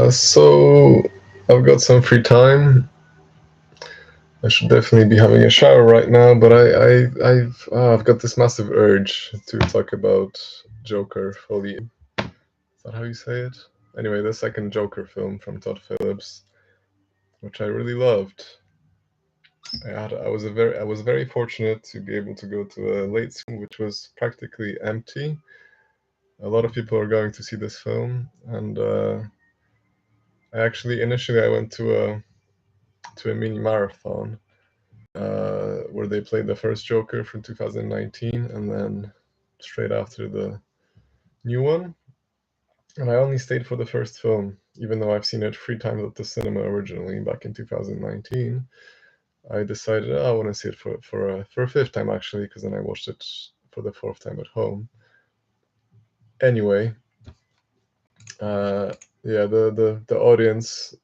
So I've got some free time. I should definitely be having a shower right now, but I've got this massive urge to talk about Joker, Folie. Is that how you say it? Anyway, the second Joker film from Todd Phillips, which I really loved. I was very fortunate to be able to go to a late screening, which was practically empty. A lot of people are going to see this film, and initially I went to a mini marathon where they played the first Joker from 2019, and then straight after the new one. And I only stayed for the first film, even though I've seen it 3 times at the cinema originally back in 2019. I decided I want to see it for a fifth time actually, because then I watched it for the fourth time at home. Anyway, uh, yeah, the audience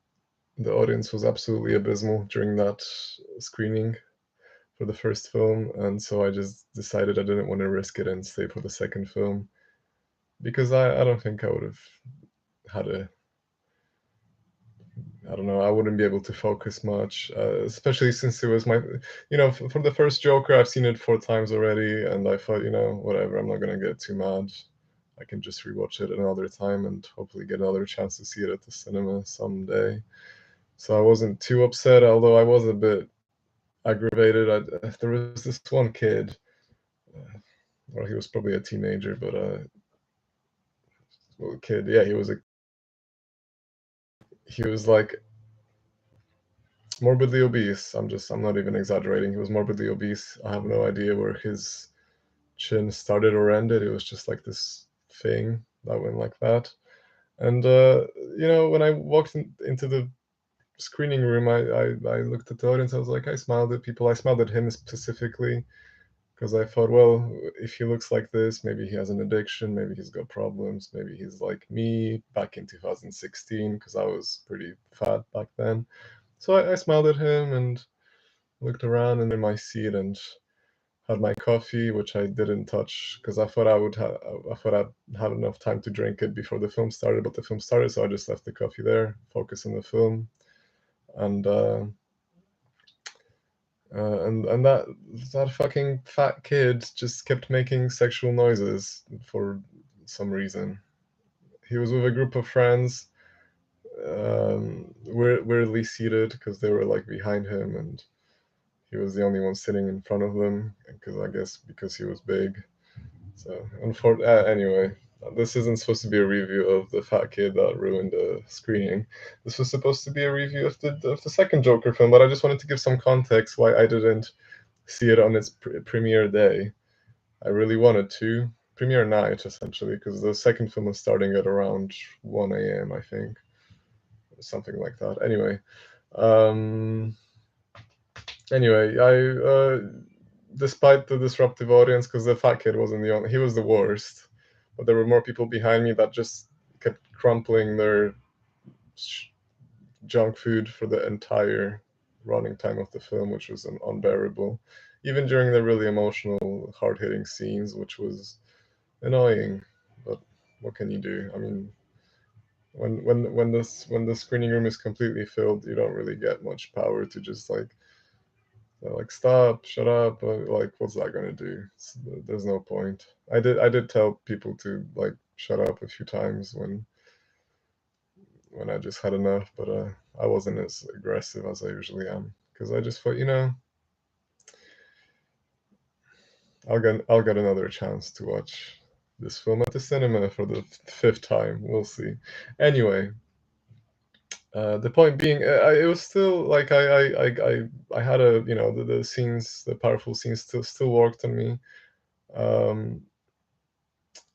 was absolutely abysmal during that screening for the first film, and so I just decided I didn't want to risk it and stay for the second film because I don't think I would have had a I don't know, I wouldn't be able to focus much, especially since it was from the first Joker, I've seen it 4 times already, and I thought, whatever, I'm not gonna get too mad. I can just rewatch it another time and hopefully get another chance to see it at the cinema someday. So I wasn't too upset, although I was a bit aggravated. There was this one kid. Uh, well, he was probably a teenager, but well, kid, yeah, he was like morbidly obese. I'm not even exaggerating. He was morbidly obese. I have no idea where his chin started or ended. It was just like this thing that went like that. And when I walked into the screening room, I looked at the audience. I was like, I smiled at people. I smiled at him specifically because I thought, well, if he looks like this, maybe he has an addiction, maybe he's got problems, maybe he's like me back in 2016 because I was pretty fat back then. So I smiled at him and looked around and in my seat and had my coffee, which I didn't touch because I thought I'd had enough time to drink it before the film started, but the film started, so I just left the coffee there, focus on the film, and that fucking fat kid just kept making sexual noises for some reason. He was with a group of friends, weirdly seated because they were like behind him, and he was the only one sitting in front of them because I guess because he was big. So, anyway, this isn't supposed to be a review of the fat kid that ruined the screening. This was supposed to be a review of the second Joker film, but I just wanted to give some context why I didn't see it on its premiere day. I really wanted to premiere night essentially because the second film was starting at around 1 a.m. I think, something like that. Um, anyway, I despite the disruptive audience, because the fat kid wasn't the only, he was the worst, but there were more people behind me that just kept crumpling their junk food for the entire running time of the film, which was unbearable, even during the really emotional, hard-hitting scenes, which was annoying. But what can you do? I mean, when the screening room is completely filled, you don't really get much power to just like stop, shut up. Like, what's that gonna do? There's no point. I did tell people to like shut up a few times when I just had enough, but I wasn't as aggressive as I usually am because I just thought, I'll get another chance to watch this film at the cinema for the fifth time. We'll see. Anyway, the point being, it was still like I had the scenes, the powerful scenes still worked on me. Um,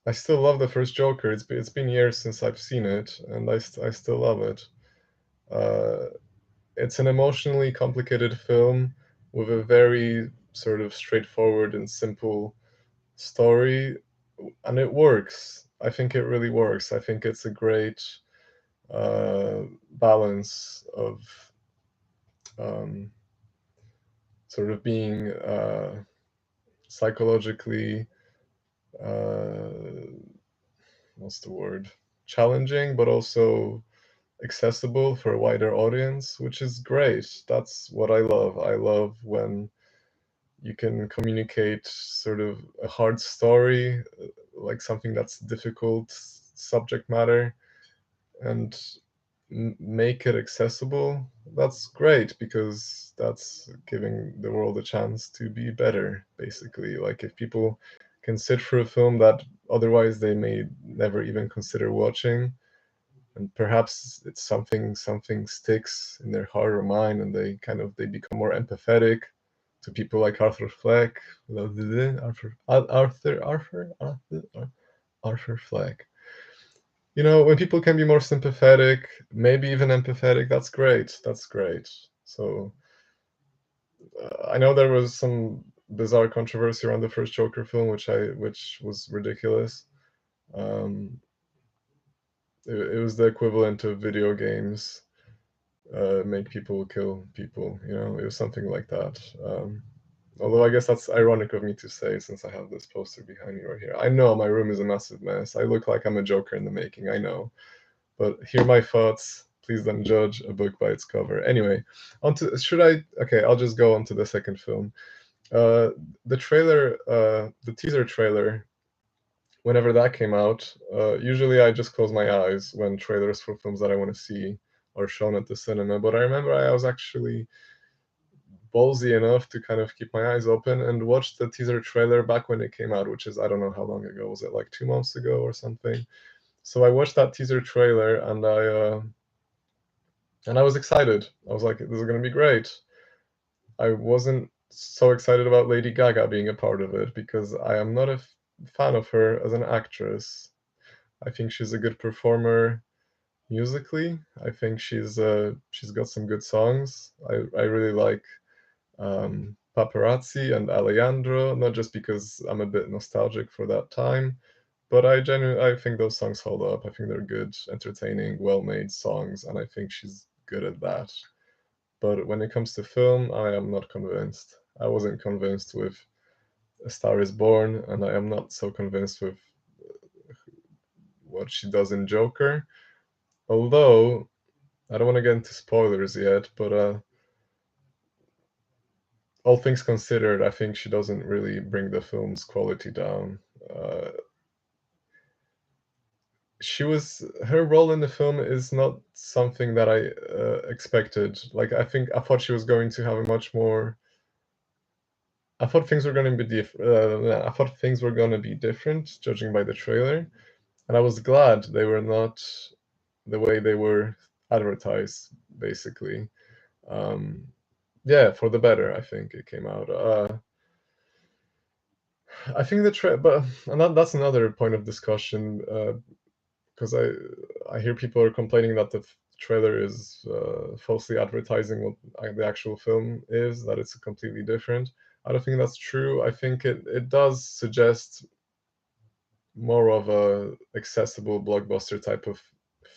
I still love the first Joker. It's been years since I've seen it, and I still love it. Uh, it's an emotionally complicated film with a very sort of straightforward and simple story, and it works. I think it really works. I think it's a great balance of um, sort of being psychologically uh, what's the word, challenging, but also accessible for a wider audience, which is great. That's what I love. I love when you can communicate sort of a hard story, like something that's difficult subject matter, and make it accessible. That's great because that's giving the world a chance to be better, basically. Like if people can sit for a film that otherwise they may never even consider watching, and perhaps it's something sticks in their heart or mind, and they become more empathetic to people like Arthur Fleck. Arthur Fleck. You know, when people can be more sympathetic, maybe even empathetic, that's great. That's great. So I know there was some bizarre controversy around the first Joker film, which was ridiculous. Um, it was the equivalent of video games make people kill people. You know, it was something like that. Although I guess that's ironic of me to say since I have this poster behind me right here. I know my room is a massive mess. I look like I'm a Joker in the making. I know. But hear my thoughts. Please don't judge a book by its cover. Anyway, onto should I? Okay, I'll just go on to the second film. Uh, the trailer, the teaser trailer. Whenever that came out, usually I just close my eyes when trailers for films that I want to see are shown at the cinema. But I remember I was actually ballsy enough to kind of keep my eyes open and watch the teaser trailer back when it came out, which is I don't know how long ago. Was it like 2 months ago or something? So I watched that teaser trailer and I was excited. I was like, this is gonna be great. I wasn't so excited about Lady Gaga being a part of it because I am not a fan of her as an actress. I think she's a good performer musically. I think she's got some good songs. I really like Paparazzi and Alejandro, not just because I'm a bit nostalgic for that time, but I think those songs hold up. I think they're good, entertaining, well-made songs, and I think she's good at that. But when it comes to film, I am not convinced. I wasn't convinced with A Star Is Born, and I am not so convinced with what she does in Joker. Although I don't want to get into spoilers yet, but all things considered, I think she doesn't really bring the film's quality down. Uh, her role in the film is not something that I expected. Like I thought she was going to have a much more. I thought things were going to be I thought things were going to be different, judging by the trailer, and I was glad they were not the way they were advertised. Basically, um, yeah, for the better. I think it came out. I think but and that's another point of discussion because I hear people are complaining that the trailer is falsely advertising what the actual film is, that it's completely different. I don't think that's true. I think it does suggest more of a accessible blockbuster type of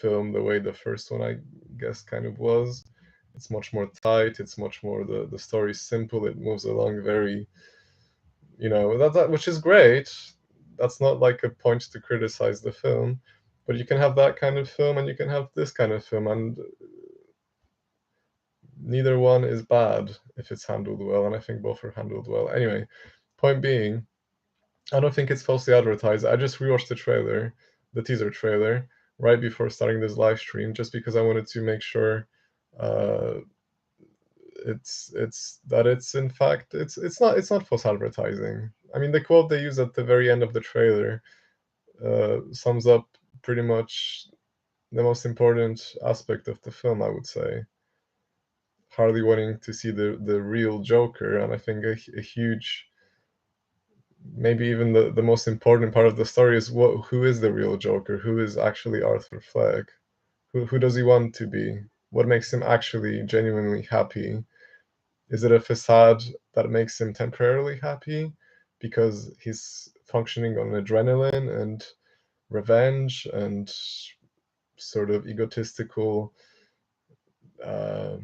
film, the way the first one I guess kind of was. It's much more tight. It's much more the story's simple. It moves along very, that which is great. That's not like a point to criticize the film, but you can have that kind of film and you can have this kind of film, and neither one is bad if it's handled well, and I think both are handled well. Anyway, point being, I don't think it's falsely advertised. I just rewatched the teaser trailer, right before starting this live stream, just because I wanted to make sure uh, it's that it's in fact it's not false advertising. I mean, the quote they use at the very end of the trailer sums up pretty much the most important aspect of the film, I would say. Harley wanting to see the real Joker, and I think a huge, maybe even the most important part of the story is who is the real Joker? Who is actually Arthur Fleck? Who does he want to be? What makes him actually genuinely happy? Is it a facade that makes him temporarily happy because he's functioning on adrenaline and revenge and sort of egotistical uh,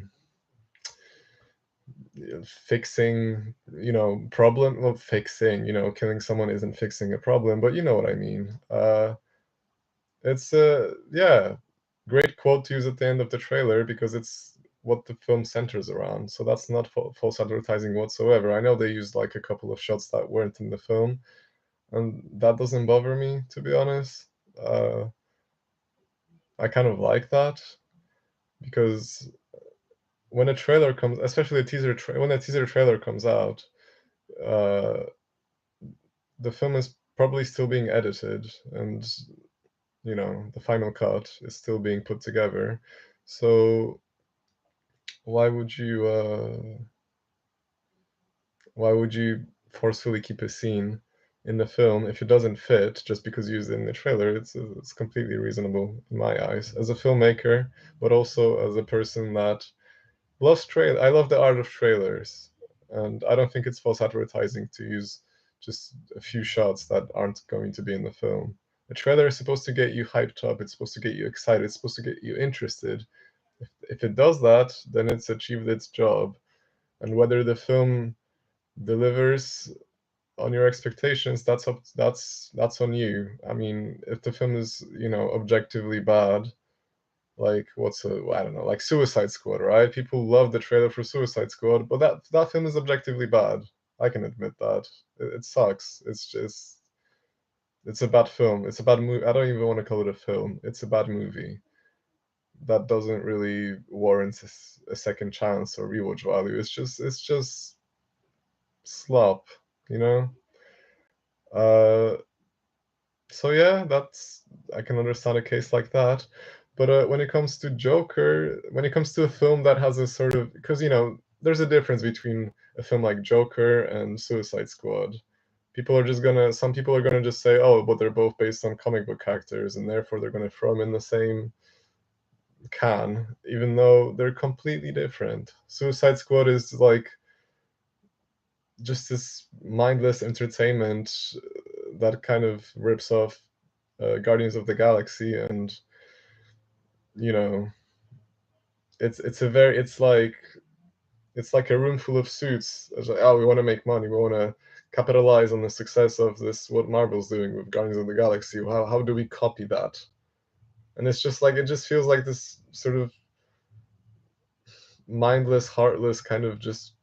fixing, problem? Well, fixing, killing someone isn't fixing a problem, but you know what I mean. It's yeah, great quote to use at the end of the trailer because it's what the film centers around. So that's not false advertising whatsoever. I know they used like a couple of shots that weren't in the film, and that doesn't bother me, to be honest. Uh, I kind of like that because when a trailer comes, especially a when a teaser trailer comes out, uh, the film is probably still being edited, and the final cut is still being put together. So why would you why would you forcefully keep a scene in the film if it doesn't fit just because you used it in the trailer? It's completely reasonable in my eyes as a filmmaker, but also as a person that loves trail. I love the art of trailers, and I don't think it's false advertising to use just a few shots that aren't going to be in the film. A trailer is supposed to get you hyped up. It's supposed to get you excited. It's supposed to get you interested. If it does that, then it's achieved its job. And whether the film delivers on your expectations, that's on you. I mean, if the film is objectively bad, like I don't know, like Suicide Squad, right? People love the trailer for Suicide Squad, but that film is objectively bad. I can admit that it sucks. It's a bad film. It's a bad movie. I don't even want to call it a film. It's a bad movie that doesn't really warrant a second chance or rewatch value. It's just slop, you know. Uh, so yeah, that's I can understand a case like that. But when it comes to Joker, when it comes to a film that has a sort of, because there's a difference between a film like Joker and Suicide Squad. Some people are gonna just say, oh, but they're both based on comic book characters, and therefore they're gonna throw them in the same can, even though they're completely different. Suicide Squad is like just this mindless entertainment that kind of rips off Guardians of the Galaxy, and you know, it's like a room full of suits. It's like, oh, we want to make money, we want to capitalize on the success of this. What Marvel's doing with Guardians of the Galaxy? How do we copy that? And it's just like it just feels like this sort of mindless, heartless kind of just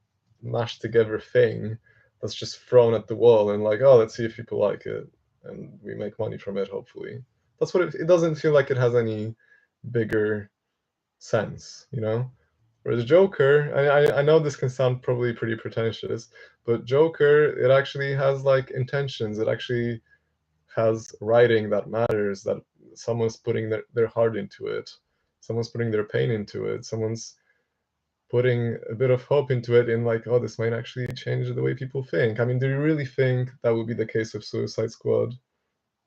mashed together thing that's just thrown at the wall and like, oh, let's see if people like it and we make money from it. Hopefully, that's what it doesn't feel like it has any bigger sense, you know. Whereas Joker, I know this can sound probably pretty pretentious, but Joker, it actually has like intentions. It actually has writing that matters, that someone's putting their heart into it, someone's putting their pain into it, someone's putting a bit of hope into it in like, oh, this might actually change the way people think. I mean, do you really think that would be the case of Suicide Squad?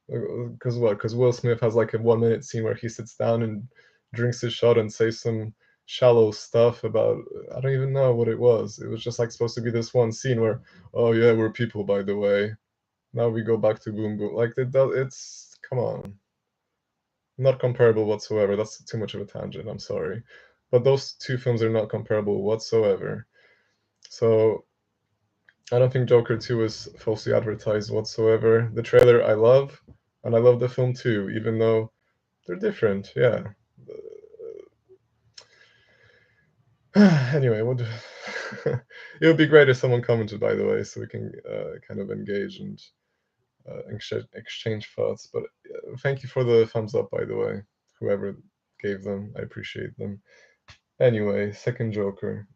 Because what? Because Will Smith has like a 1 minute scene where he sits down and drinks his shot and says some shallow stuff about I don't even know what it was. It was just like supposed to be this one scene where, oh yeah, we're people by the way. Now we go back to boom boom. Like it's come on, not comparable whatsoever. That's too much of a tangent. I'm sorry, but those two films are not comparable whatsoever. So I don't think Joker 2 is falsely advertised whatsoever. The trailer I love, and I love the film too, even though they're different. Yeah. Anyway, it would be great if someone commented, by the way, so we can kind of engage and exchange thoughts. But thank you for the thumbs up, by the way, whoever gave them. I appreciate them. Anyway, second Joker.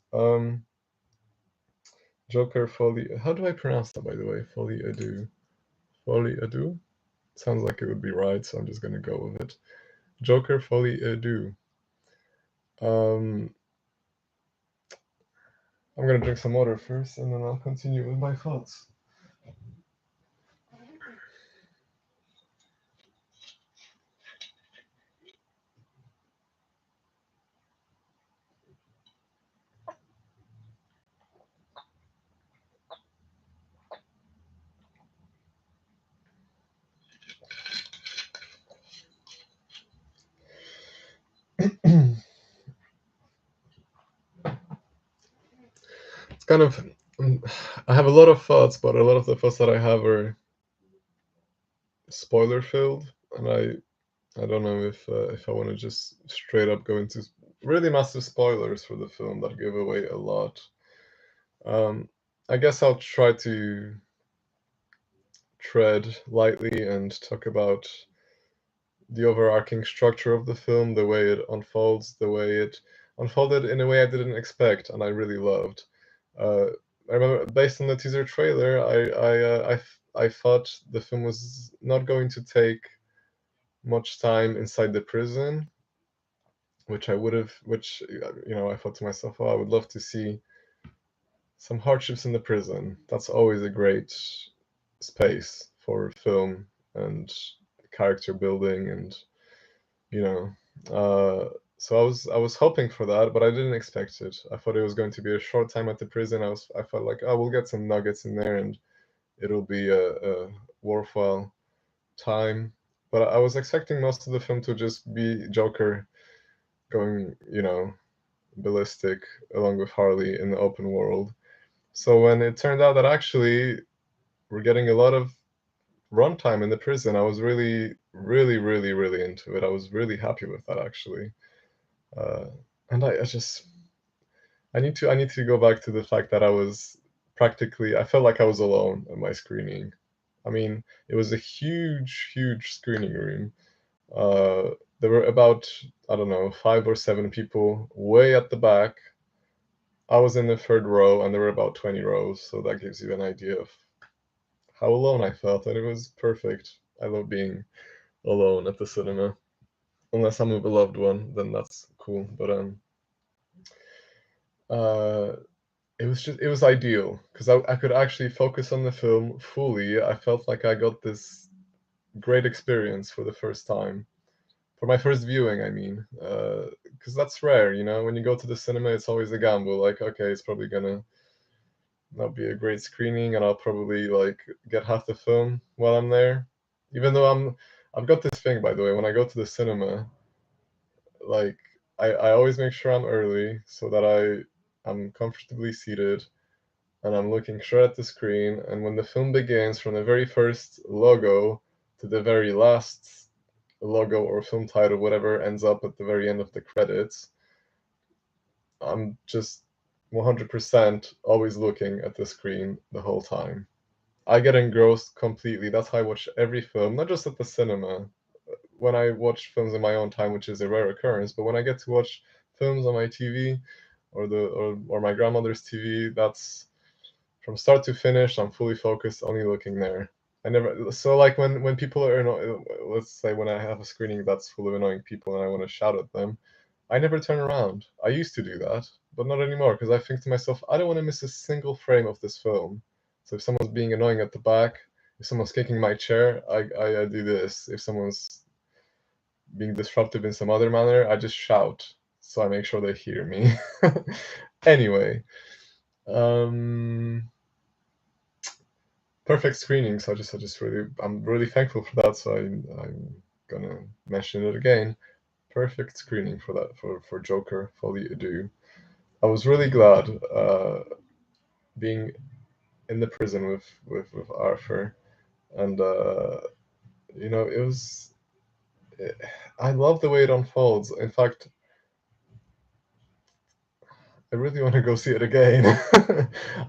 Joker Folie. How do I pronounce that, by the way? Folie Adu. Folie Adu? Sounds like it would be right, so I'm just gonna go with it. Joker Folie Adu. Um, I'm gonna drink some water first, and then I'll continue with my thoughts. It's kind of I have a lot of thoughts, but a lot of the thoughts that I have are spoiler filled, and I don't know if I want to just straight up go into really massive spoilers for the film that give away a lot. Um, I guess I'll try to tread lightly and talk about the overarching structure of the film, the way it unfolds, the way it unfolded in a way I didn't expect, and I really loved. Uh, I remember, based on the teaser trailer, I thought the film was not going to take much time inside the prison, which I would have, which I thought to myself, oh, I would love to see some hardships in the prison. That's always a great space for film and character building and you know. So I was hoping for that, but I didn't expect it. I thought it was going to be a short time at the prison. I felt like, oh, we'll get some nuggets in there and it'll be a worthwhile time. But I was expecting most of the film to just be Joker going, ballistic along with Harley in the open world. So when it turned out that actually we're getting a lot of runtime in the prison, I was really, really, really, really into it. I was really happy with that actually. Uh, and I need to go back to the fact that I felt like I was alone at my screening. I mean, it was a huge, huge screening room. Uh, there were about, I don't know, 5 or 7 people way at the back. I was in the third row, and there were about 20 rows, so that gives you an idea of how alone I felt, and it was perfect. I love being alone at the cinema. Unless I'm with a loved one, then that's cool. But uh, it was ideal because I could actually focus on the film fully. I felt like I got this great experience for the first time, for my first viewing. I mean, because that's rare, When you go to the cinema, it's always a gamble. Like, okay, it's probably gonna not be a great screening, and I'll probably like get half the film while I'm there. Even though I've got this thing, by the way, when I go to the cinema, like I always make sure I'm early so that I'm comfortably seated and I'm looking straight at the screen. And when the film begins, from the very first logo to the very last logo or film title, whatever ends up at the very end of the credits, I'm just 100% always looking at the screen the whole time. I get engrossed completely. That's how I watch every film, not just at the cinema. When I watch films in my own time, which is a rare occurrence, but when I get to watch films on my TV or my grandmother's TV, that's from start to finish. I'm fully focused, only looking there. I never so like when people are let's say when I have a screening that's full of annoying people and I want to shout at them, I never turn around. I used to do that, but not anymore because I think to myself, I don't want to miss a single frame of this film. So if someone's being annoying at the back, if someone's kicking my chair, I do this. If someone's being disruptive in some other manner, I just shout so I make sure they hear me. Anyway, um, perfect screening. So I'm really thankful for that. So I'm gonna mention it again. Perfect screening for that for Joker Folie Deux. I was really glad being in the prison with Arthur, and it was. I love the way it unfolds. In fact, I really want to go see it again.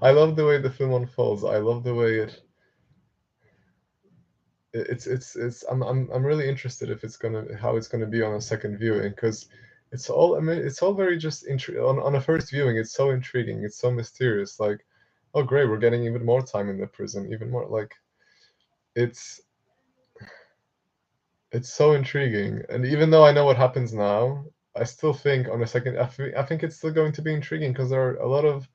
I love the way the film unfolds. I love the way it's I'm really interested if it's gonna how it's gonna be on a second viewing because it's all very just on a first viewing it's so intriguing, it's so mysterious, like, oh great, we're getting even more time in the prison, even more, like, it's it's so intriguing, and even though I know what happens now, I still think on a second I think it's still going to be intriguing because there are a lot of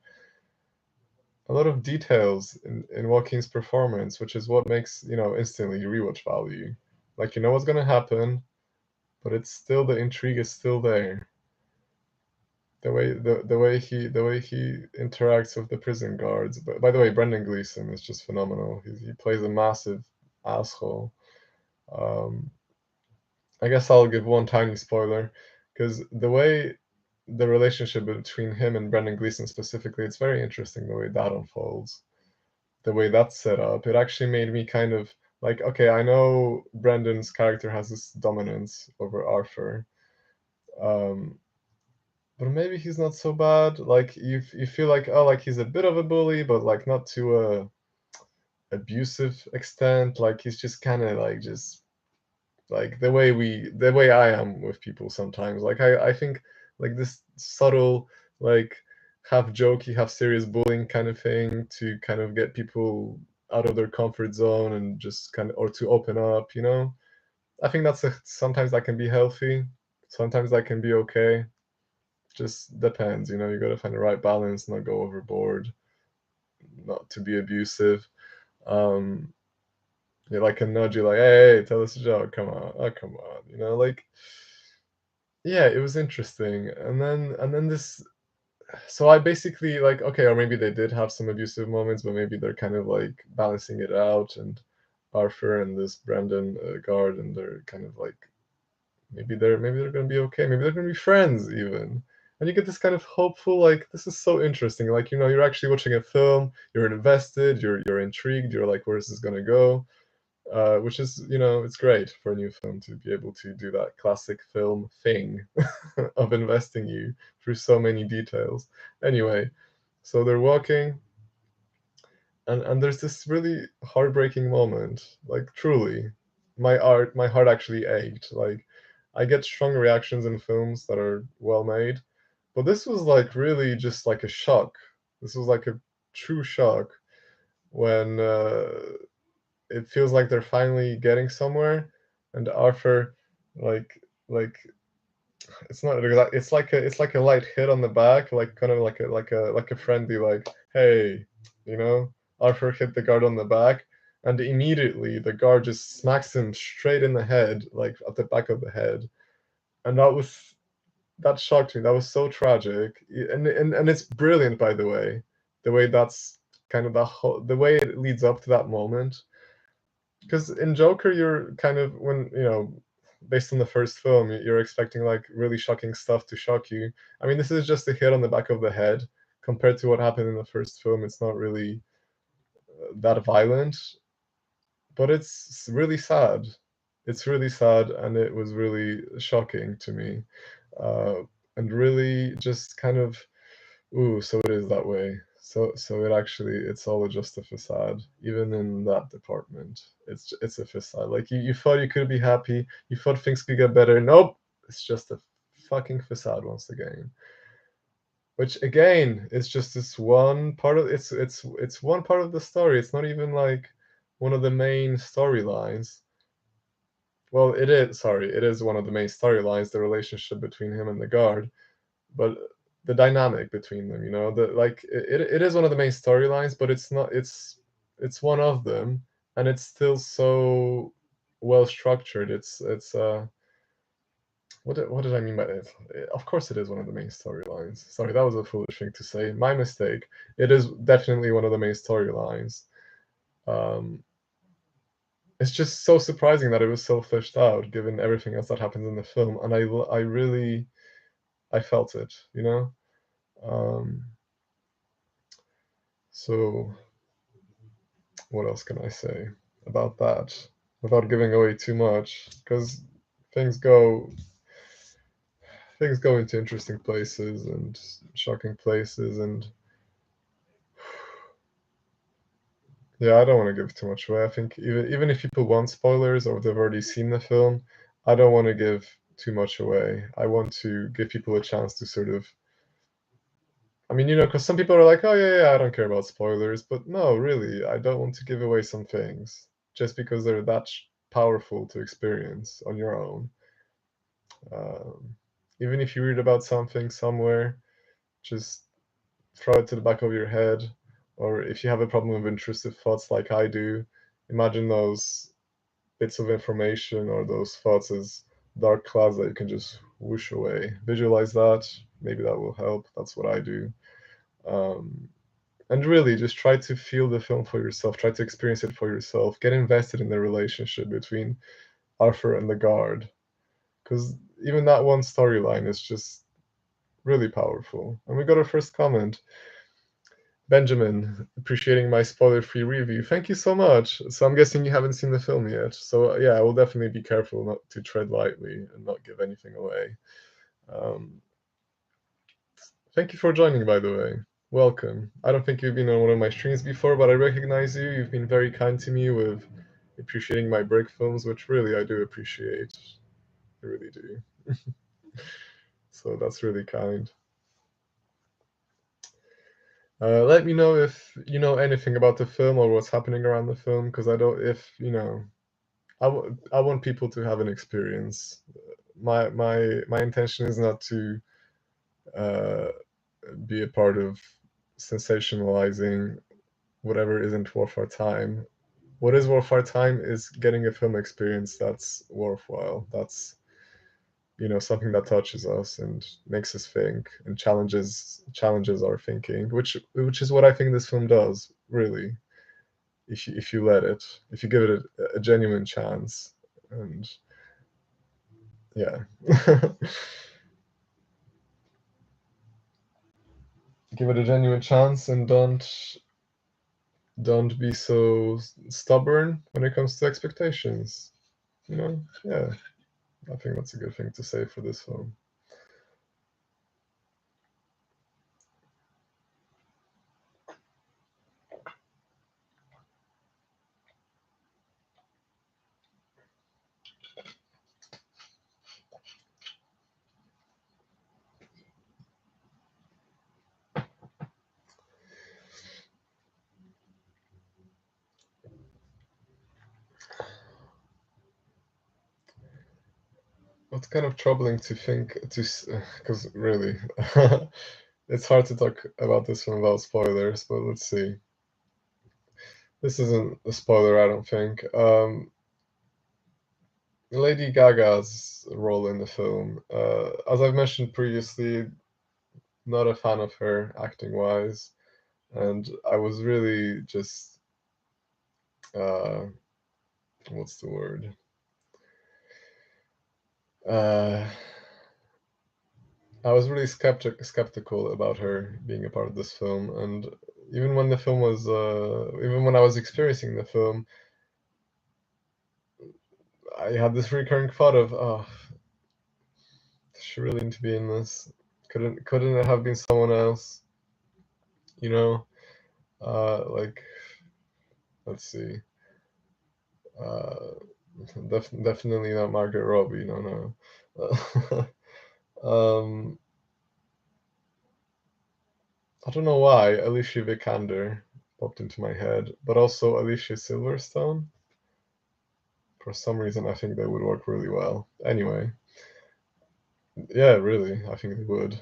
details in Joaquin's performance, which is what makes, instantly rewatch value. Like, you know what's gonna happen, but it's still, the intrigue is still there. The way he interacts with the prison guards. But by the way, Brendan Gleeson is just phenomenal. He plays a massive asshole. Um, I guess I'll give one tiny spoiler, because the way the relationship between him and Brendan Gleeson specifically, it's very interesting the way that unfolds, the way that's set up. It actually made me kind of Like, okay, I know Brendan's character has this dominance over Arthur, um, but maybe he's not so bad. Like, you feel like, oh, like he's a bit of a bully, but like not to a abusive extent. Like he's just kind of like just like the way I am with people sometimes. Like I think like this subtle, like half jokey, half serious bullying kind of thing to kind of get people out of their comfort zone and just kind of, or to open up, you know. I think sometimes that can be healthy, sometimes that can be okay. Just depends, you know. You got to find the right balance, not go overboard, not to be abusive. Um, yeah, like a nudge, you like, hey, tell us a joke. Come on, oh come on, you know, like yeah, it was interesting. And then this, so I basically like, okay, or maybe they did have some abusive moments, but maybe they're kind of like balancing it out. And Arthur and this Brandon guard, and they're kind of like maybe they're gonna be okay. Maybe they're gonna be friends even. And you get this kind of hopeful, like this is so interesting. Like, you know, you're actually watching a film, you're invested, you're intrigued, you're like, where is this gonna go? Which is, you know, it's great for a new film to be able to do that classic film thing of investing you through so many details. Anyway, so they're walking, and there's this really heartbreaking moment. Like truly, my heart actually ached. Like I get strong reactions in films that are well made, but this was like really just like a shock. This was like a true shock when it feels like they're finally getting somewhere, and Arthur, like it's like a light hit on the back, like kind of like a friendly like, hey, you know. Arthur hit the guard on the back, and immediately the guard just smacks him straight in the head, like at the back of the head, and that shocked me. That was so tragic, and it's brilliant, by the way that's kind of the way it leads up to that moment. Because in Joker, you're kind of, when you know, based on the first film, you're expecting like really shocking stuff to shock you. I mean, this is just a hit on the back of the head compared to what happened in the first film. It's not really that violent, but it's really sad. It's really sad, and it was really shocking to me, uh, and really just kind of, ooh, so it is that way. So it actually, it's all just a facade. Even in that department, it's a facade. Like you thought you could be happy, you thought things could get better. Nope, it's just a fucking facade once again. Which again is just this one part of it's one part of the story. It's not even like one of the main storylines. Well, it is. Sorry, it is one of the main storylines. The relationship between him and the guard, but the dynamic between them, you know, the like it is one of the main storylines, but it's not, it's one of them, and it's still so well structured. It's what did I mean by it? Of course it is one of the main storylines. Sorry, that was a foolish thing to say, my mistake. It is definitely one of the main storylines. um it's just so surprising that it was so fleshed out given everything else that happens in the film, and I really, I felt it, you know. um so what else can I say about that without giving away too much? Because things go things go into interesting places and shocking places, and yeah, I don't want to give too much away. I think even if people want spoilers or they've already seen the film, I don't want to give too much away. I want to give people a chance to sort of, I mean, you know, because some people are like, oh yeah, I don't care about spoilers, but no, really, I don't want to give away some things just because they're that powerful to experience on your own. Um, Even if you read about something somewhere, just throw it to the back of your head. Or if you have a problem with intrusive thoughts like I do, imagine those bits of information or those thoughts as dark clouds that you can just whoosh away. Visualize that. Maybe that will help. That's what I do. Um, and really, just try to feel the film for yourself. Try to experience it for yourself. Get invested in the relationship between Arthur and the guard, because even that one storyline is just really powerful. And we got our first comment. Benjamin, appreciating my spoiler-free review. Thank you so much. So I'm guessing you haven't seen the film yet. So yeah, I will definitely be careful not to tread lightly and not give anything away. Um, Thank you for joining, by the way. Welcome. I don't think you've been on one of my streams before, but I recognize you. You've been very kind to me with appreciating my break films, which really I do appreciate. I really do. So that's really kind. Let me know if you know anything about the film or what's happening around the film, because I don't. If you know, I want people to have an experience. My intention is not to uh, be a part of sensationalizing whatever isn't worth our time. What is worth our time is getting a film experience that's worthwhile. That's something that touches us and makes us think and challenges our thinking, which is what I think this film does, really. If you let it, if you give it a genuine chance, and yeah. Give it a genuine chance and don't be so stubborn when it comes to expectations. Yeah, I think that's a good thing to say for this film. It's kind of troubling to think because really, it's hard to talk about this one without spoilers. But let's see. This isn't a spoiler, I don't think. Lady Gaga's role in the film, as I've mentioned previously, not a fan of her acting wise, and I was really just uh, what's the word? Uh, I was really skeptical about her being a part of this film, and even when the film was, even when I was experiencing the film, I had this recurring thought of, oh, does she really need to be in this? Couldn't it have been someone else? You know, like let's see, uh, definitely not Margaret Robbie. No, no. um, I don't know why Alicia Vikander popped into my head, but also Alicia Silverstone. For some reason, I think they would work really well. Anyway, yeah, really, I think they would,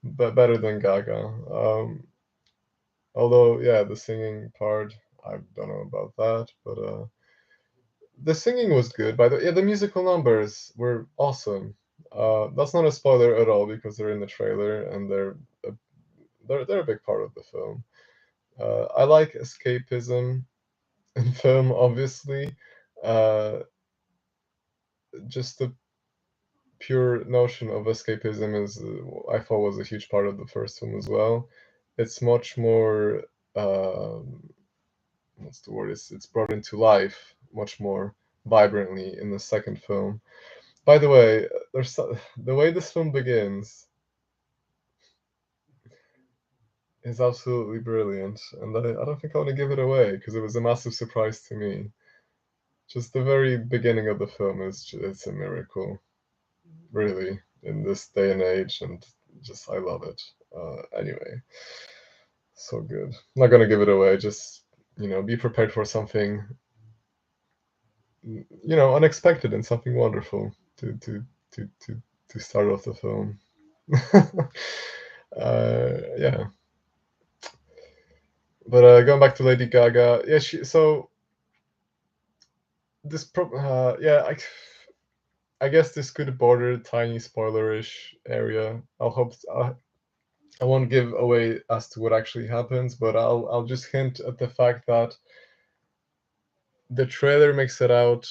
but better than Gaga. Although, yeah, the singing part, I don't know about that, but the singing was good. By the yeah, the musical numbers were awesome. That's not a spoiler at all because they're in the trailer and a, they're a big part of the film. I like escapism in film, obviously. Uh, just the pure notion of escapism is, I thought, was a huge part of the first film as well. It's much more what's the word? It's brought into life much more vibrantly in the second film. By the way, the way this film begins is absolutely brilliant, and I don't think I want to give it away because it was a massive surprise to me. Just the very beginning of the film it's a miracle, really, in this day and age, and just I love it. Anyway, so good. I'm not gonna give it away. Just be prepared for something unexpected and something wonderful to start off the film. Yeah, but going back to Lady Gaga, yeah, yeah, I guess this could border tiny spoilerish area. I won't give away as to what actually happens, but I'll just hint at the fact that the trailer makes it out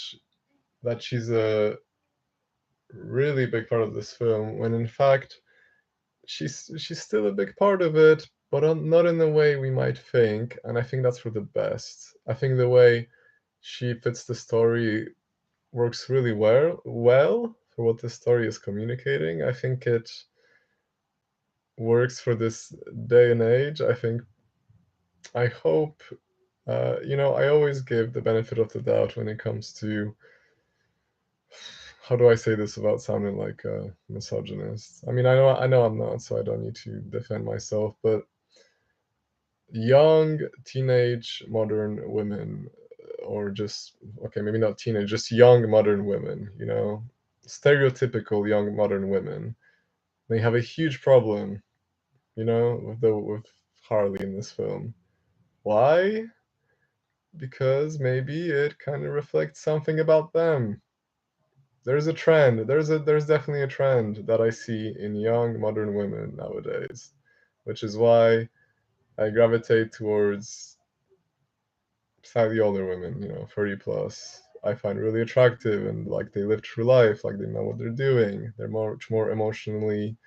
that she's a really big part of this film, when in fact she's still a big part of it, but not in the way we might think, and I think that's for the best. I think the way she fits the story works really well for what the story is communicating. I think it works for this day and age. I hope, I always give the benefit of the doubt when it comes to, how do I say this without sounding like a misogynist? I mean, I know I'm not, so I don't need to defend myself, but young teenage modern women, or just, okay, maybe not teenage, just young modern women, stereotypical young modern women, they have a huge problem, with Harley in this film. Why? Because maybe it kind of reflects something about them. There's a trend. There's definitely a trend that I see in young modern women nowadays, which is why I gravitate towards slightly older women, 30 plus. I find really attractive, and like they live true life, like they know what they're doing. They're much more emotionally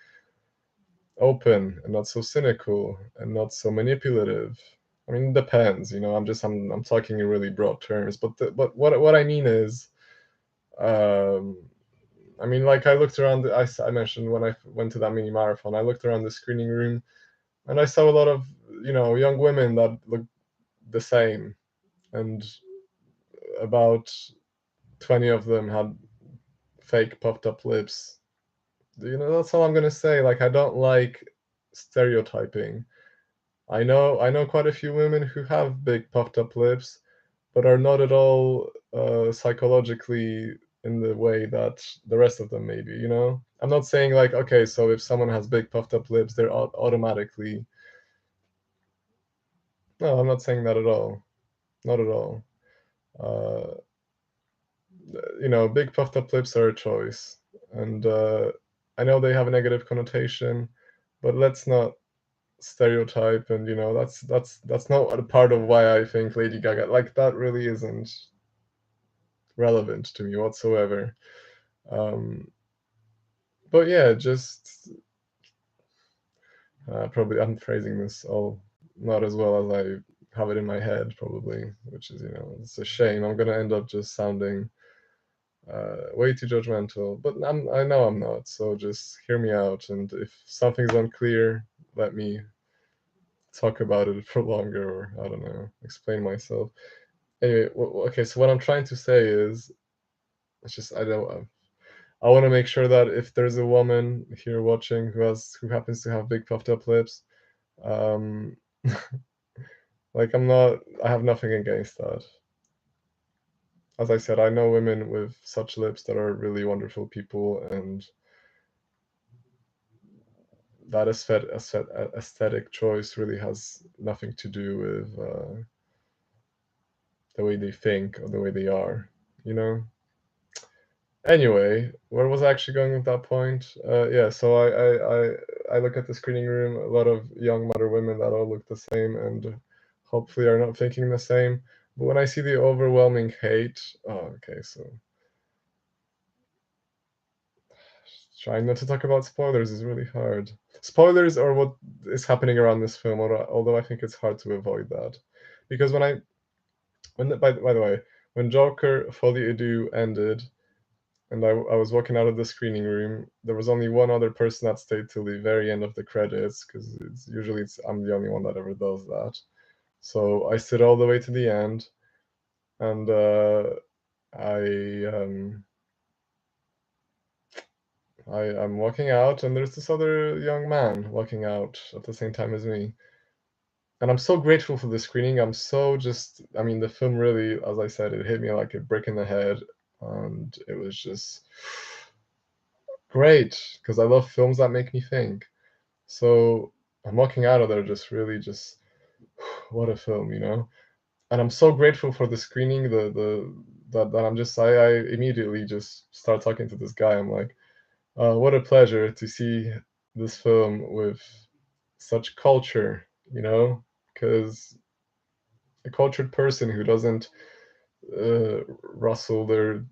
open and not so cynical and not so manipulative. I mean, it depends, I'm talking in really broad terms, but what I mean is, um, I mean, like I looked around. I mentioned when I went to that mini marathon, I looked around the screening room, and I saw a lot of young women that looked the same, and about 20 of them had fake puffed up lips. That's all I'm gonna say. Like, I don't like stereotyping. I know quite a few women who have big puffed up lips, but are not at all psychologically in the way that the rest of them maybe, I'm not saying like, okay, so if someone has big puffed up lips, they're automatically. No, I'm not saying that at all. Not at all. Uh, big puffed up lips are a choice, and I know they have a negative connotation, but let's not stereotype. And that's not a part of why I think Lady Gaga, like, that really isn't relevant to me whatsoever. Um, but yeah, just probably I'm phrasing this all not as well as I have it in my head, probably, which is, it's a shame. I'm gonna end up just sounding way too judgmental, but I know I'm not. So just hear me out, and if something's unclear, let me talk about it for longer, or I don't know, explain myself. Anyway, okay. So what I'm trying to say is, it's just I don't. I want to make sure that if there's a woman here watching who happens to have big puffed up lips, um, like I have nothing against that. As I said, I know women with such lips that are really wonderful people, and that aesthetic choice really has nothing to do with the way they think or the way they are, you know? Anyway, where was I actually going with that point? Yeah, so I look at the screening room, a lot of young modern women that all look the same and hopefully are not thinking the same. But when I see the overwhelming hate, oh, okay, so trying not to talk about spoilers is really hard. Spoilers are what is happening around this film, although I think it's hard to avoid that. Because by the way, when Joker Folie ended, and I was walking out of the screening room, there was only one other person that stayed till the very end of the credits, because I'm the only one that ever does that. So I stood all the way to the end, and I um, I'm walking out, and there's this other young man walking out at the same time as me. And I'm so grateful for the screening. I mean, the film really, as I said, it hit me like a brick in the head, and it was just great because I love films that make me think. So I'm walking out of there just what a film, And I'm so grateful for the screening, the that I immediately just start talking to this guy. I'm like, what a pleasure to see this film with such culture, because a cultured person who doesn't rustle their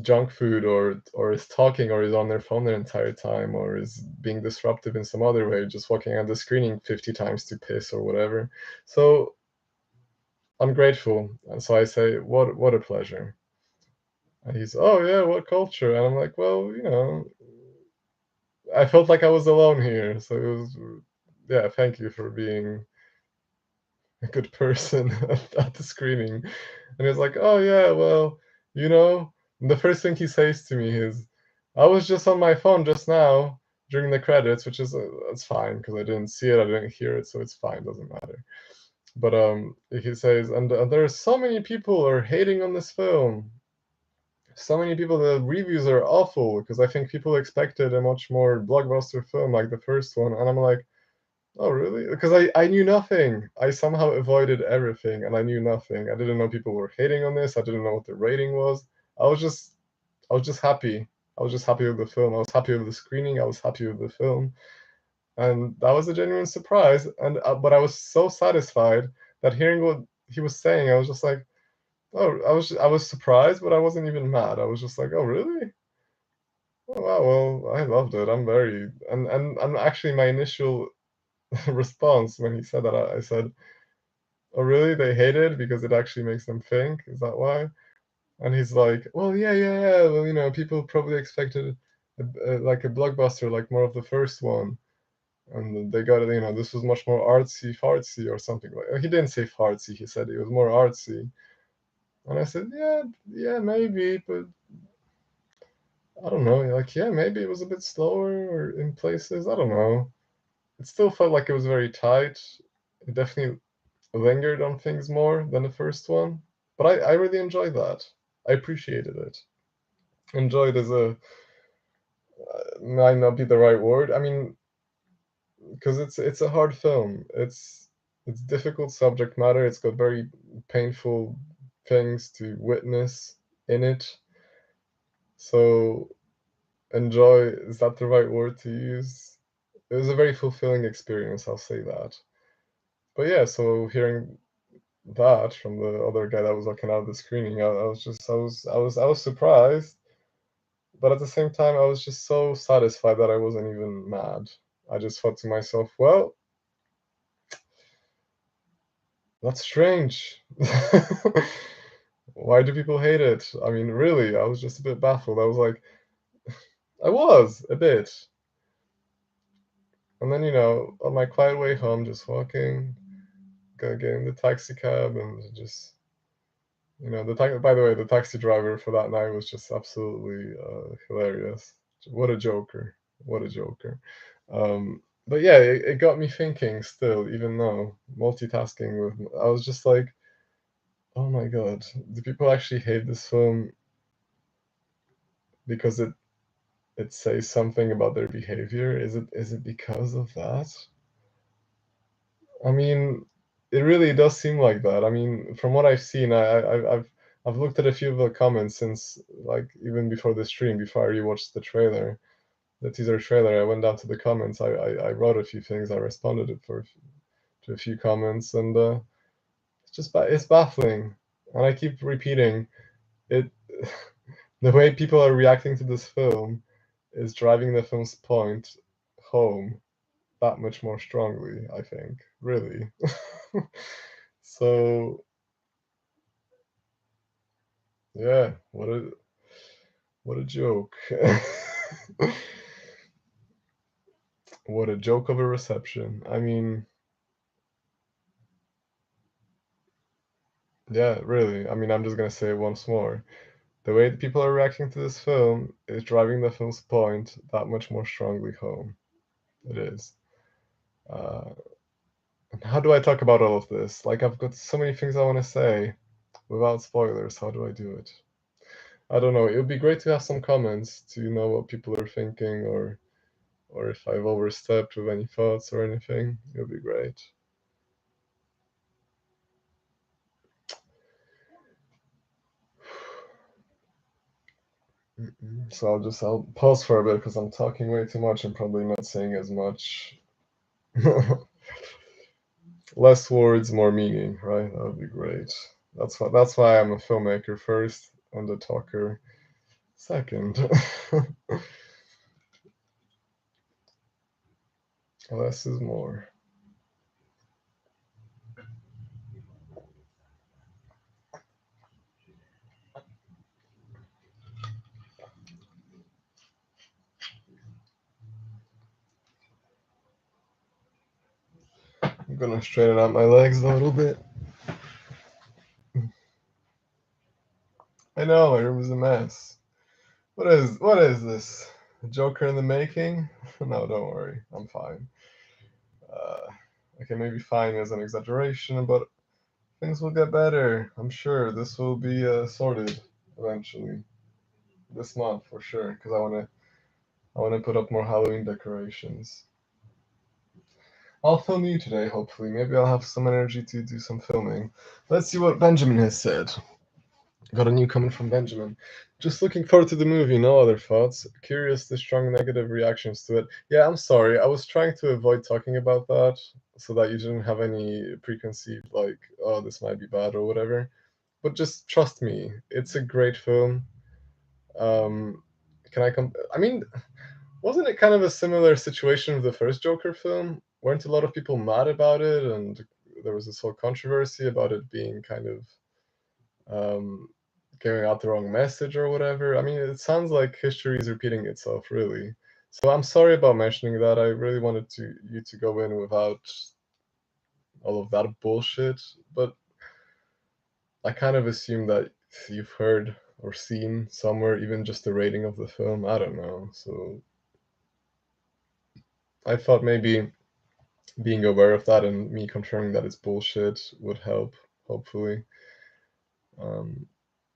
junk food, or is talking, or is on their phone the entire time, or is being disruptive in some other way, just walking out the screening 50 times to piss or whatever. So I'm grateful. And so I say, what a pleasure. And he's, oh yeah, what culture? And I'm like, well, I felt like I was alone here. So it was, yeah, thank you for being a good person at the screening. And he's like, oh yeah, well, you know, and the first thing he says to me is, I was just on my phone just now during the credits, which is that's fine because I didn't see it, I didn't hear it, so it's fine, doesn't matter. But he says, and there are so many people are hating on this film. So many people, the reviews are awful because I think people expected a much more blockbuster film like the first one, and I'm like, oh, really? Because I knew nothing. I somehow avoided everything, and I knew nothing. I didn't know people were hating on this. I didn't know what the rating was. I was just I was just happy. I was just happy with the film. I was happy with the screening. I was happy with the film, and that was a genuine surprise. And but I was so satisfied that hearing what he was saying, I was just like, oh, I was surprised, but I wasn't even mad. I was just like, oh, really? Oh, wow. Well, I loved it. I'm very and actually my initial response when he said that, I said, "Oh, really? They hate it because it actually makes them think? Is that why?" And he's like, "Well, yeah, yeah, yeah. Well, people probably expected like a blockbuster, like more of the first one, and they got it. This was much more artsy, fartsy, or something like." He didn't say fartsy. He said it was more artsy. And I said, "Yeah, yeah, maybe, but I don't know. Like, yeah, maybe it was a bit slower or in places. I don't know. It still felt like it was very tight. It definitely lingered on things more than the first one. But I really enjoyed that. I appreciated it. Enjoyed is a might not be the right word. I mean, because it's a hard film. It's difficult subject matter. It's got very painful things to witness in it. So enjoy, is that the right word to use? It was a very fulfilling experience, I'll say that. But yeah, so hearing that from the other guy that was looking out the screening, I was just I was surprised, but at the same time I was just so satisfied that I wasn't even mad. I just thought to myself, well, that's strange. Why do people hate it? I mean, really, I was just a bit baffled. I was like, I was a bit. And then, on my quiet way home, just walking, gonna get in the taxi cab and just by the way, the taxi driver for that night was just absolutely hilarious. What a joker! What a joker! But yeah, it got me thinking. Still, even though multitasking with, I was just like, oh my god, do people actually hate this film because it says something about their behavior? Is it because of that? I mean, it really does seem like that. I mean, from what I've seen, I've looked at a few of the comments since, like, even before the stream, before I rewatched the trailer, the teaser trailer. I went down to the comments. I wrote a few things. I responded to a few comments, and it's just it's baffling. And I keep repeating it. The way people are reacting to this film is driving the film's point home that much more strongly, I think, really. So yeah, what a joke. What a joke of a reception. I mean, yeah, really. I mean, I'm just gonna say it once more. The way that people are reacting to this film is driving the film's point that much more strongly home. It is. Uh, and how do I talk about all of this? Like, I've got so many things I want to say without spoilers. How do I do it? I don't know. It would be great to have some comments to know what people are thinking, or if I've overstepped with any thoughts or anything. It would be great. So I'll pause for a bit because I'm talking way too much and probably not saying as much. Less words, more meaning, right? That would be great. That's why I'm a filmmaker first and a talker Second. Less is more. I'm gonna straighten out my legs a little bit. I know, my room is a mess. What is this? A Joker in the making? No, don't worry. I'm fine. Uh, okay, maybe fine is an exaggeration, but things will get better. I'm sure this will be sorted eventually. This month for sure, because I wanna put up more Halloween decorations. I'll film you today, hopefully. Maybe I'll have some energy to do some filming. Let's see what Benjamin has said. Got a new comment from Benjamin. Just looking forward to the movie, no other thoughts. Curious the strong negative reactions to it. Yeah, I'm sorry. I was trying to avoid talking about that so that you didn't have any preconceived, like, oh, this might be bad or whatever. But just trust me, it's a great film. Um, can I come? I mean, wasn't it kind of a similar situation with the first Joker film? Weren't a lot of people mad about it, and there was this whole controversy about it being kind of um, giving out the wrong message or whatever. I mean, it sounds like history is repeating itself, really. So I'm sorry about mentioning that. I really wanted you to go in without all of that bullshit, but I kind of assume that you've heard or seen somewhere even just the rating of the film. I don't know. So I thought maybe being aware of that and me confirming that it's bullshit would help, hopefully. Um,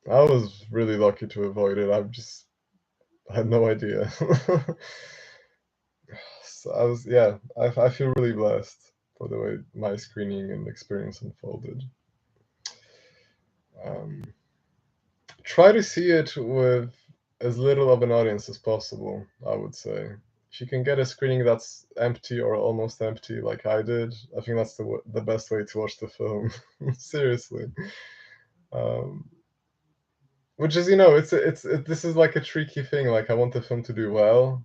I was really lucky to avoid it. I had no idea. So yeah, I feel really blessed for the way my screening and experience unfolded. Um, Try to see it with as little of an audience as possible, I would say. If you can get a screening that's empty or almost empty, like I did, I think that's the best way to watch the film. Seriously. Um, which is, this is like a tricky thing. Like, I want the film to do well.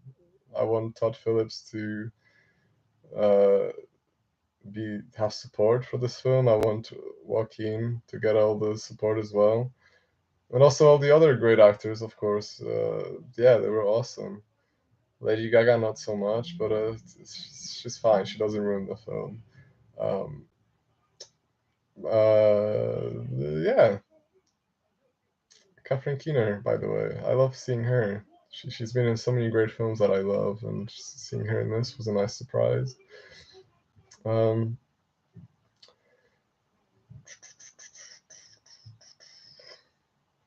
I want Todd Phillips to uh, have support for this film. I want Joaquin to get all the support as well, and also all the other great actors, of course. Yeah, they were awesome. Lady Gaga, not so much, but she's fine. She doesn't ruin the film. Um, yeah, Catherine Keener, by the way. I love seeing her. She's been in so many great films that I love, and seeing her in this was a nice surprise. Um,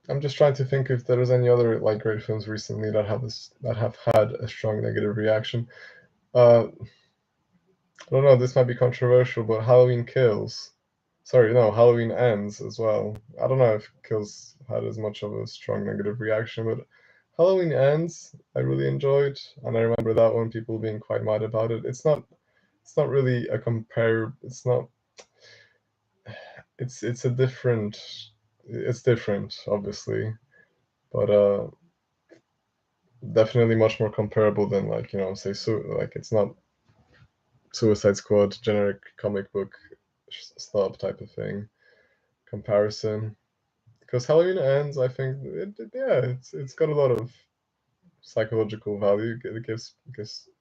I'm just trying to think if there's any other like great films recently that have had a strong negative reaction. I don't know. This might be controversial, but Halloween Kills. Sorry, no, Halloween Ends as well. I don't know if Kills had as much of a strong negative reaction, but Halloween Ends I really enjoyed, and I remember that one people being quite mad about it. It's not really a compare. It's not. It's a different. It's different, obviously, but definitely much more comparable than, like, say, like, it's not Suicide Squad generic comic book stop type of thing comparison. Because Halloween Ends, I think, yeah, it's got a lot of psychological value. It gives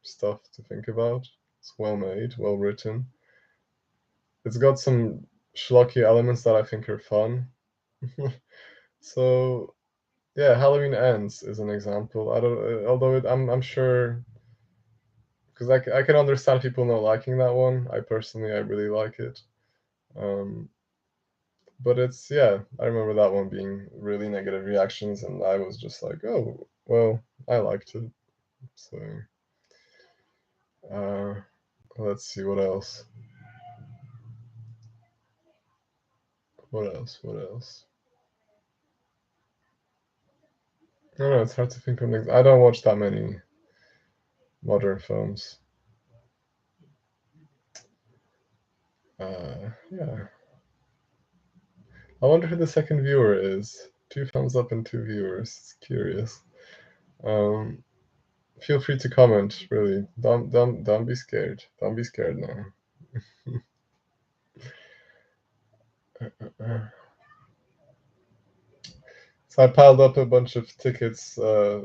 stuff to think about. It's well made, well written. It's got some schlocky elements that I think are fun. So yeah, Halloween Ends is an example. I don't, although I'm sure, because I can understand people not liking that one. I really like it. Um, but it's, yeah, I remember that one being really negative reactions, and I was just like, oh, well, I liked it. So, uh, let's see what else. What else? What else? I don't know. It's hard to think of things. I don't watch that many modern films. Yeah. I wonder who the second viewer is. Two thumbs up and two viewers. It's curious. Um, Feel free to comment. Really, don't be scared. Don't be scared now. So I piled up a bunch of tickets. I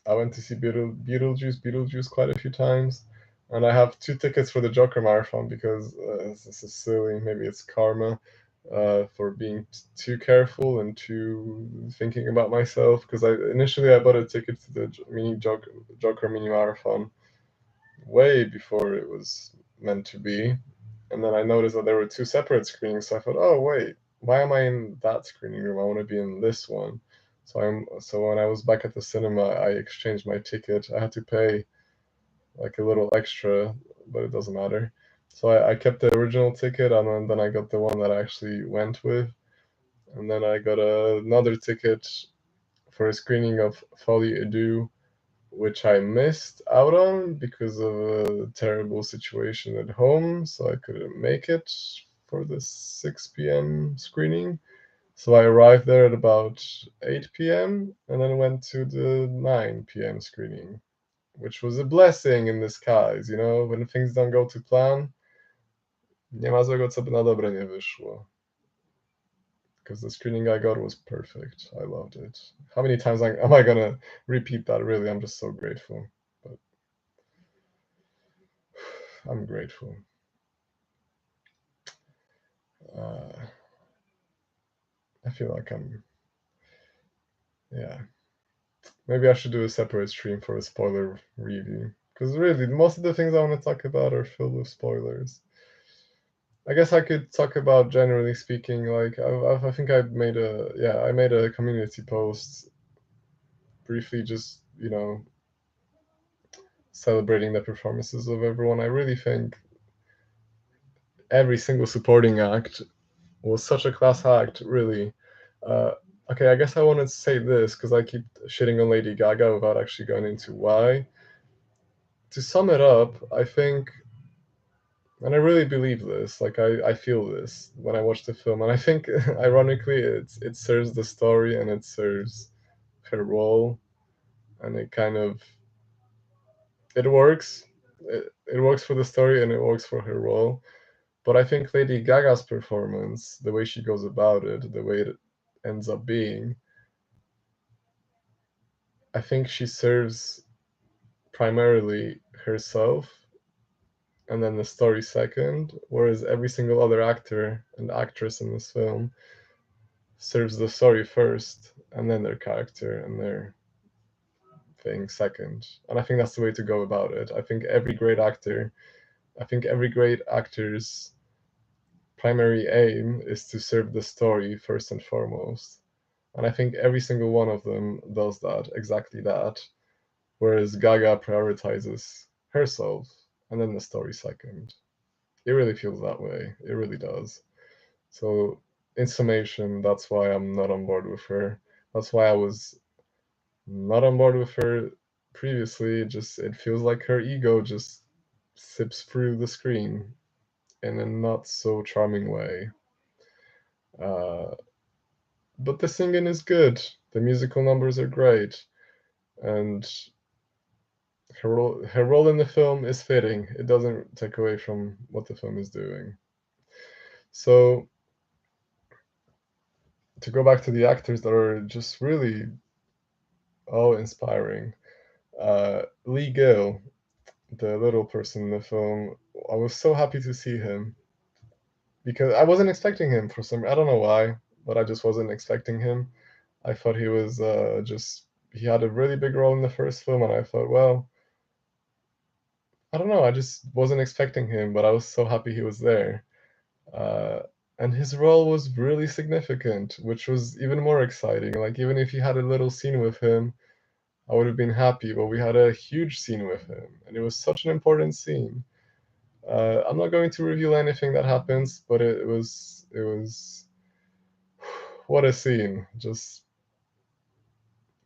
went to see Beetlejuice quite a few times, and I have 2 tickets for the Joker marathon because this is silly. Maybe it's karma for being too careful and too thinking about myself. Because I bought a ticket to the Joker mini marathon way before it was meant to be, and then I noticed that there were 2 separate screenings. So I thought, oh wait, why am I in that screening room? I want to be in this one. So when I was back at the cinema, I exchanged my ticket. I had to pay like a little extra, but it doesn't matter. So I kept the original ticket, and then I got the one that I actually went with, and then I got another ticket for a screening of Folie, which I missed out on because of a terrible situation at home, so I couldn't make it for the 6 p.m. screening. So I arrived there at about 8 p.m. and then went to the 9 p.m. screening, which was a blessing in disguise, when things don't go to plan. Nie ma złego, co by na dobre nie wyszło. Because the screening I got was perfect. I loved it. How many times am I gonna repeat that? Really, I'm just so grateful. But I'm grateful. Uh, I feel like yeah. Maybe I should do a separate stream for a spoiler review. Because really, most of the things I want to talk about are filled with spoilers. I guess I could talk about generally speaking. Like I think I made a community post briefly, just celebrating the performances of everyone. I really think every single supporting act was such a class act. Really. Uh, okay, I guess I wanted to say this because I keep shitting on Lady Gaga without actually going into why. To sum it up, I think, and I really believe this, like I feel this when I watch the film, and I think ironically it serves the story and it serves her role, and it works. It works for the story and it works for her role. But I think Lady Gaga's performance, the way she goes about it, the way it ends up being, I think she serves primarily herself and then the story second, whereas every single other actor and actress in this film serves the story first and then their character and their thing second. And I think that's the way to go about it. I think every great actor's primary aim is to serve the story first and foremost. And I think every single one of them does that, exactly that. Whereas Gaga prioritizes herself and then the story second. It really feels that way. It really does. So, in summation, that's why I'm not on board with her. That's why I was not on board with her previously. Just it feels like her ego just sips through the screen in a not so charming way. Uh, but the singing is good. The musical numbers are great, and her role in the film is fitting. It doesn't take away from what the film is doing. So to go back to the actors that are just really inspiring. Lee Gill, the little person in the film, I was so happy to see him because I wasn't expecting him for some. I don't know why, but I just wasn't expecting him. I thought he was just he had a really big role in the first film, and I thought, well, I don't know, I just wasn't expecting him, but I was so happy he was there. Uh, and his role was really significant, which was even more exciting. Like even if you had a little scene with him, I would have been happy, but we had a huge scene with him, and it was such an important scene. I'm not going to reveal anything that happens, but it was what a scene! Just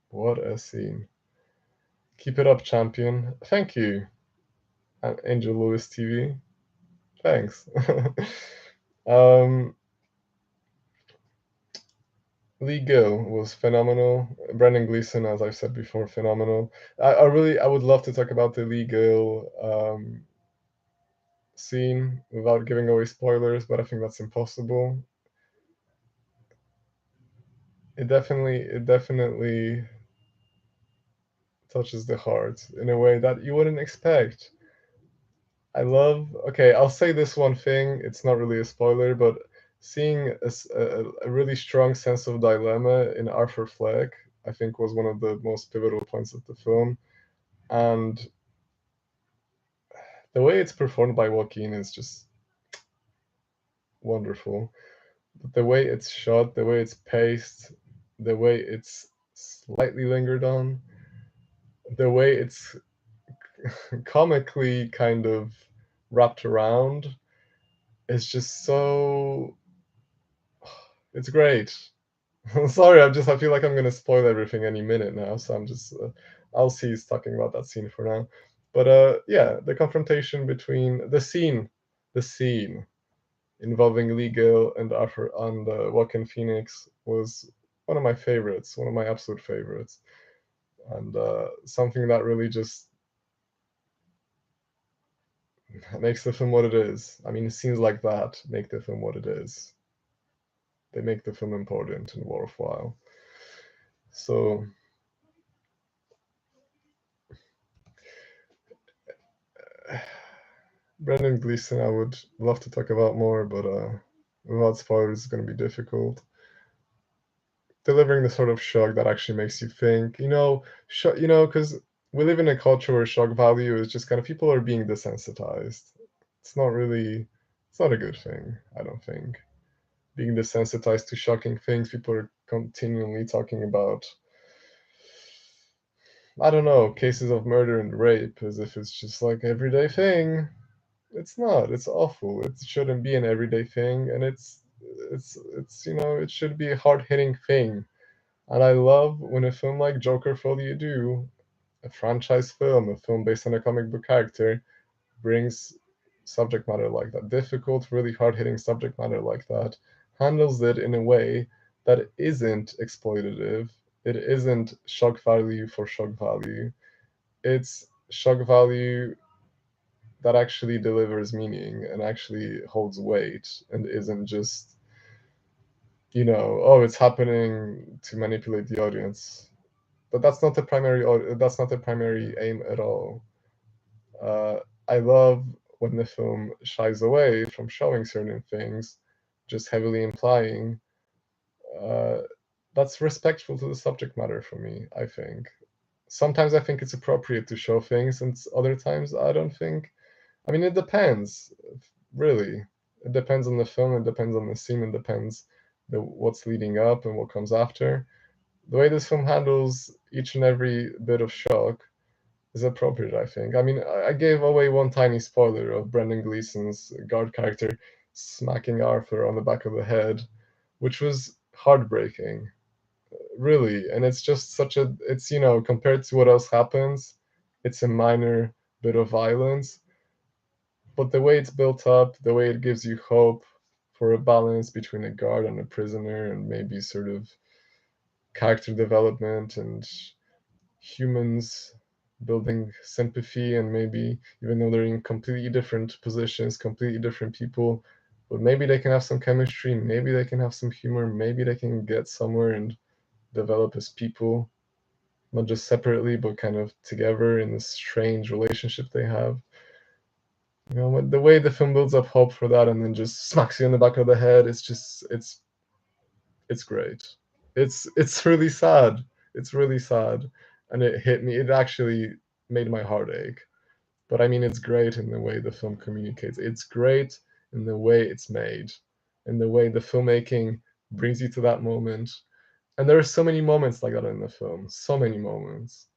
what a scene! Keep it up, champion. Thank you, Angel Lewis TV. Thanks. um, Lee Gill was phenomenal. Brendan Gleeson, as I've said before, phenomenal. I would love to talk about the Lee Gill scene without giving away spoilers, but I think that's impossible. It definitely touches the heart in a way that you wouldn't expect. Okay, I'll say this one thing. It's not really a spoiler, but seeing a really strong sense of dilemma in Arthur Fleck, I think, was one of the most pivotal points of the film. And the way it's performed by Joaquin is just wonderful. But the way it's shot, the way it's paced, the way it's slightly lingered on, the way it's comically kind of wrapped around is just so. It's great. Sorry, I feel like I'm gonna spoil everything any minute now, so I'll cease talking about that scene for now. But yeah, the confrontation between the scene involving Lee Gill and Arthur and Joaquin Phoenix was one of my favorites, one of my absolute favorites, and something that really just makes the film what it is. I mean, scenes like that make the film what it is. They make the film important and worthwhile. So Brendan Gleeson, I would love to talk about more, but without spoilers, it's going to be difficult. Delivering the sort of shock that actually makes you think, because we live in a culture where shock value is just kind of people are being desensitized. It's not really, it's not a good thing, I don't think. Being desensitized to shocking things, people are continually talking about, I don't know, cases of murder and rape as if it's just like everyday thing. It's not. It's awful. It shouldn't be an everyday thing, and it should be a hard-hitting thing. And I love when a film like Joker Folie Do, a franchise film, a film based on a comic book character, brings subject matter like that, difficult, really hard-hitting subject matter like that, handles it in a way that isn't exploitative. It isn't shock value for shock value. It's shock value that actually delivers meaning and actually holds weight and isn't just, oh, it's happening to manipulate the audience. But that's not the primary aim at all. Uh, I love when the film shies away from showing certain things, just heavily implying. Uh, that's respectful to the subject matter for me, I think. Sometimes I think it's appropriate to show things, and other times I don't think. I mean, it depends, really. It depends on the film, it depends on the scene, it depends what's leading up and what comes after. The way this film handles each and every bit of shock is appropriate, I think. I mean, I gave away one tiny spoiler of Brendan Gleeson's guard character smacking Arthur on the back of the head, which was heartbreaking, really. And it's just compared to what else happens, it's a minor bit of violence, but the way it's built up, the way it gives you hope for a balance between a guard and a prisoner, and maybe sort of character development and humans building sympathy, and maybe even though they're in completely different positions, completely different people, but maybe they can have some chemistry, maybe they can have some humor, maybe they can get somewhere and develop as people, not just separately, but kind of together in this strange relationship they have. The way the film builds up hope for that and then just smacks you in the back of the head, it's great. It's really sad. It's really sad. And it hit me. It actually made my heart ache. But I mean, it's great in the way the film communicates. It's great in the way it's made, in the way the filmmaking brings you to that moment. And there are so many moments like that in the film. So many moments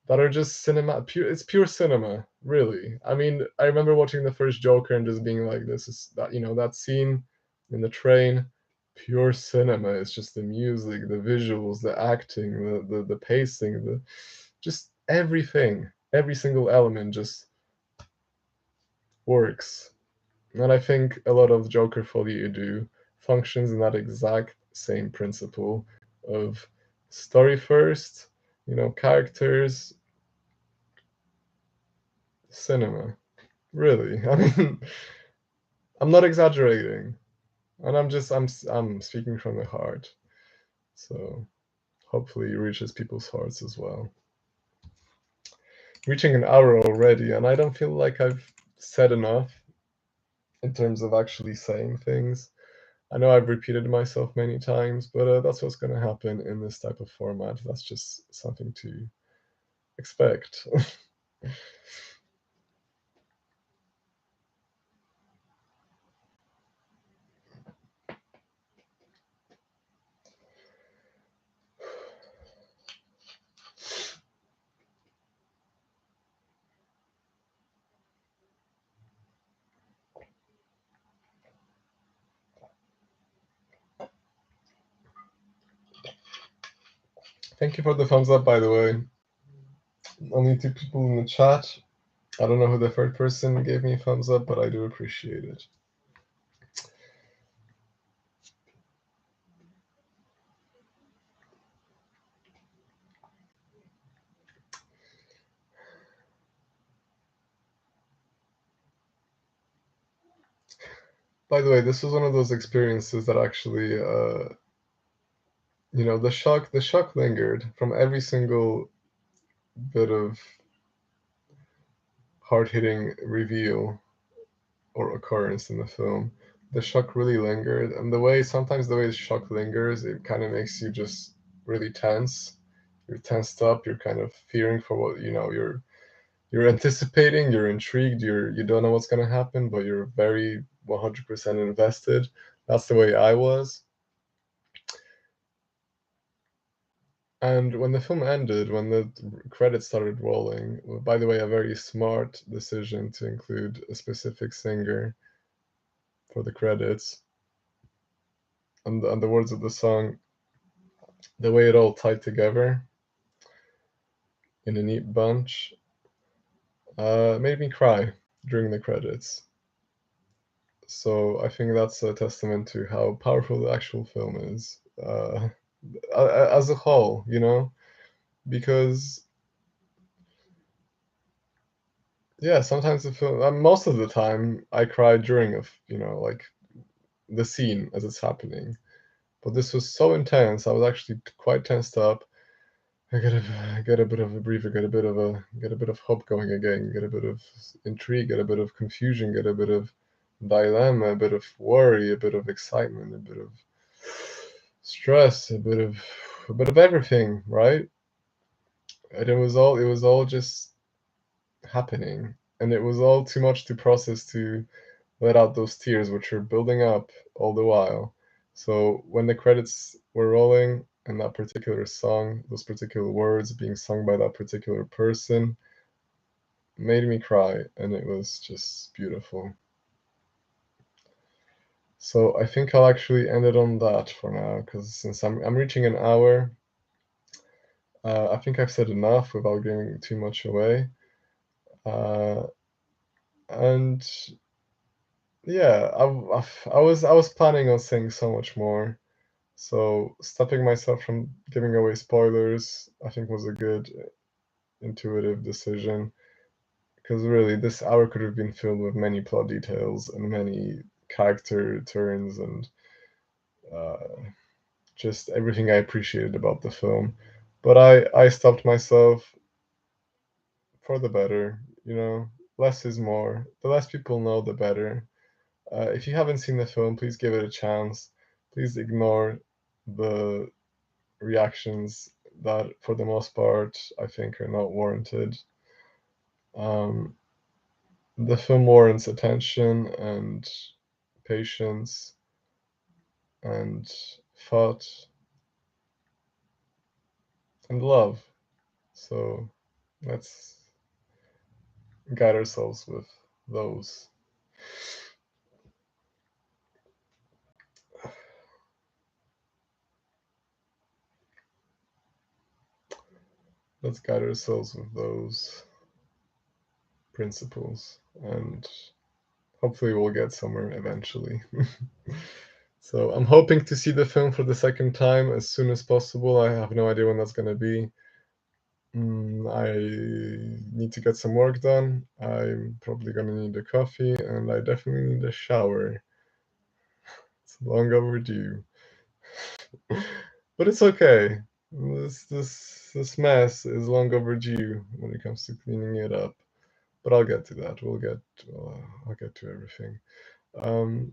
that are just cinema. It's pure cinema, really. I mean, I remember watching the first Joker and just being like, "This is that that scene in the train, pure cinema. It's just the music, the visuals, the acting, the pacing, the just everything, every single element just works." And I think a lot of Joker Folie You Do functions in that exact same principle of story first, characters, cinema. Really, I mean, I'm not exaggerating, and I'm speaking from the heart. So hopefully it reaches people's hearts as well. Reaching an hour already, and I don't feel like I've said enough in terms of actually saying things. I know I've repeated myself many times, but that's what's going to happen in this type of format. That's just something to expect. Thank you for the thumbs up, by the way. Only two people in the chat. I don't know who the third person gave me a thumbs up, but I do appreciate it. By the way, this was one of those experiences that actually, the shock lingered from every single bit of hard-hitting reveal or occurrence in the film. The shock really lingered, and sometimes the way the shock lingers, it kind of makes you just really tense. You're tensed up. You're kind of fearing for what you're anticipating. You're intrigued. You don't know what's gonna happen, but you're very 100% invested. That's the way I was. And when the film ended, when the credits started rolling, by the way, a very smart decision to include a specific singer for the credits, and the words of the song, the way it all tied together in a neat bunch, made me cry during the credits. So I think that's a testament to how powerful the actual film is, as a whole, because yeah, sometimes the film, most of the time, I cry during like the scene as it's happening. But this was so intense. I was actually quite tensed up. I get a bit of a breather, get a bit of hope going again, get a bit of intrigue, get a bit of confusion, get a bit of dilemma, a bit of worry, a bit of excitement, a bit of stress, a bit of everything, right? And it was all just happening, and it was all too much to process to let out those tears which were building up all the while. So when the credits were rolling and that particular song, those particular words being sung by that particular person, made me cry, and it was just beautiful. So I think I'll actually end it on that for now, because since I'm reaching an hour, I think I've said enough without giving too much away. Uh, and yeah, I was planning on saying so much more. So stopping myself from giving away spoilers, I think, was a good intuitive decision, because really this hour could have been filled with many plot details and many character turns and uh, just everything I appreciated about the film. But I stopped myself for the better, less is more. The less people know, the better. If you haven't seen the film, please give it a chance. Please ignore the reactions that, for the most part, I think are not warranted. Um, the film warrants attention and patience and thought and love. So let's guide ourselves with those. Let's guide ourselves with those principles, and hopefully we'll get somewhere eventually. So I'm hoping to see the film for the second time as soon as possible. I have no idea when that's gonna be. I need to get some work done. I'm probably gonna need a coffee, and I definitely need a shower. It's long overdue. But it's okay. This mess is long overdue when it comes to cleaning it up. But I'll get to that. I'll get to everything.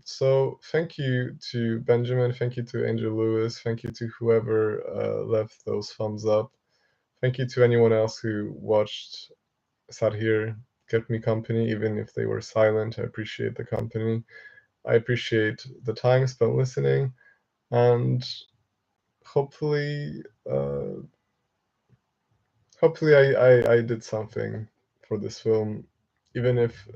So thank you to Benjamin, thank you to Angel Lewis, thank you to whoever left those thumbs up. Thank you to anyone else who watched, sat here, kept me company, even if they were silent. I appreciate the company. I appreciate the time spent listening, and hopefully, uh, hopefully I did something for this film, even if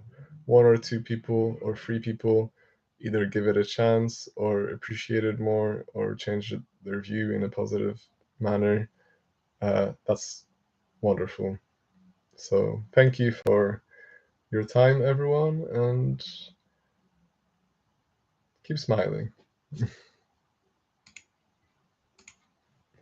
one or two people or three people either give it a chance or appreciate it more or change their view in a positive manner. That's wonderful. So thank you for your time, everyone, and keep smiling.